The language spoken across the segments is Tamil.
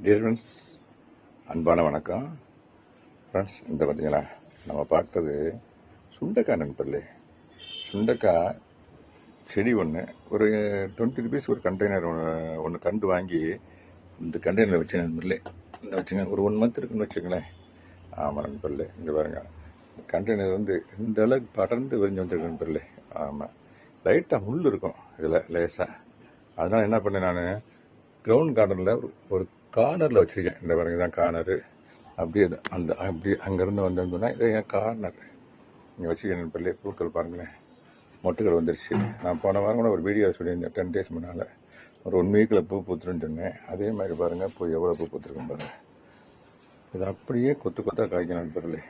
டியர் ஃப்ரெண்ட்ஸ், அன்பான வணக்கம். ஃப்ரெண்ட்ஸ், இந்த பார்த்தீங்களா, நம்ம பார்த்தது சுண்டைக்காய் நண்பர்களே. சுண்டைக்காய் செடி ஒன்று ஒரு 20 ருபீஸ் ஒரு கண்டெய்னர் ஒன்று கண்டு வாங்கி இந்த கண்டெய்னரில் வச்சு நண்பர்களே, இந்த வச்சுங்க ஒரு 1 மந்த் இருக்குன்னு வச்சுங்களேன். ஆமாம் நண்பர்களே, இங்கே பாருங்க, கண்டெய்னர் வந்து இந்த அளவுக்கு படர்ந்து விரிஞ்சு வந்துருக்கு நண்பர்களே. ஆமாம், லைட்டாக முள் இருக்கும் இதில் லேசாக. அதனால் என்ன பண்ணேன், நான் கிரவுண்ட் கார்னரில் ஒரு கார்னரில் வச்சுருக்கேன். இந்த பாருங்க தான் கார்னரு. அப்படியே அப்படி அங்கேருந்து வந்தோம்னா இதை என் கார்னர் இங்கே வச்சுருக்கேன் நண்பர்களே. பூக்கள் பாருங்களேன், மொட்டுக்கள் வந்துருச்சு. நான் போன வாரம் கூட ஒரு வீடியோ சொல்லியிருந்தேன், 10 டேஸ் முன்னால் ஒரு 1 வீக்கில் பூ பூத்துருன்னு சொன்னேன். அதே மாதிரி பாருங்கள், பூ எவ்வளோ பூ பூத்துருக்குன்னு பாருங்கள். இது அப்படியே கொத்து கொத்தாக காய்க்கணும் நண்பர்களே.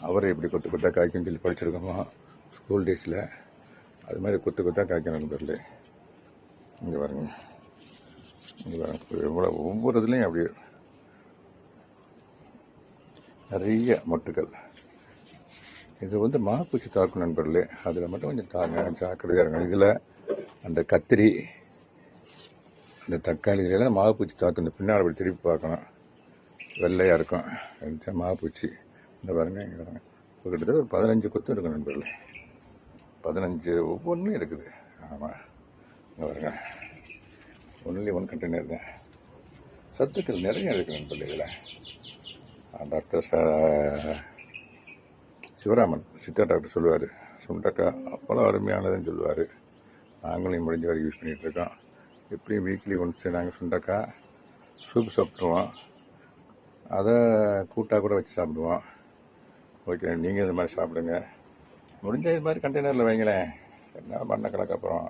அவரை எப்படி கொத்து கொத்தாக காய்க்குன்னு சொல்லி படிச்சிருக்கோமா ஸ்கூல் டேஸில், அது மாதிரி கொத்து கொத்தாக காய்க்கணும் நண்பர்களே. இங்கே பாருங்க, இங்கே பாருங்க, எவ்வளோ ஒவ்வொரு இதுலேயும் அப்படியே நிறைய மொட்டுக்கள். இது வந்து மாப்பூச்சி தாக்கும் நண்பர்களே. அதில் மட்டும் கொஞ்சம் ஜாக்கிரதையாக இருக்கும். இதில் அந்த கத்திரி, அந்த தக்காளி இதெல்லாம் மாவுப்பூச்சி தாக்கும். இந்த பின்னால் அப்படி திருப்பி பார்க்கணும், வெள்ளையாக இருக்கும் மாவுப்பூச்சி. இந்த பாருங்க, இங்கே பாருங்க, இப்போ கிட்டத்தட்ட ஒரு 15 கொத்து இருக்கும் நண்பர்களே. 15 ஒவ்வொன்றும் இருக்குது. ஆமாம், இங்கே பாருங்க, ஒன்லி 1 கண்டெய்னர் தான். சத்துக்கள் நிறைய இருக்குது நண்பர்களே. இதில் டாக்டர் சிவராமன் சித்தா டாக்டர் சொல்லுவார், சுண்டக்காய் அவ்வளோ அருமையானதுன்னு சொல்லுவார். நாங்களும் முடிஞ்ச வரை யூஸ் பண்ணிகிட்ருக்கோம். எப்படியும் வீக்லி ஒன்ஸ் நாங்கள் சுண்டக்காய் சூப் சாப்பிட்ருவோம், அதை கூட்டாக கூட வச்சு சாப்பிடுவோம். ஓகே, நீங்கள் இது மாதிரி சாப்பிடுங்க. முடிஞ்ச இது மாதிரி கண்டெய்னரில் வைங்களேன். என்ன பண்ண கலக்கப்புறம்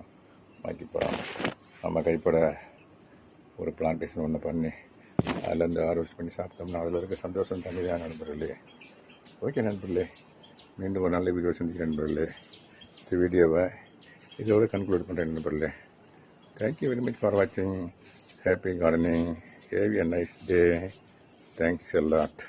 மாக்கி போகிறோம். நம்ம கைப்பட ஒரு பிளான்டேஷன் ஒன்று பண்ணி அதுலேருந்து ஹார்வெஸ்ட் பண்ணி சாப்பிட்டோம்னா அதில் இருக்க சந்தோஷம் தனியாக நண்பர்களே. ஓகே நண்பர்களே, மீண்டும் ஒரு நல்ல வீடியோ சந்திக்கிறேன் நண்பர்களே. இந்த வீடியோவை இதோடு கன்க்ளூட் பண்ணுறேன் நண்பர்களே. தேங்க்யூ வெரி மச் ஃபார் வாட்சிங். Happy gardening. Have a nice day. Thanks a lot.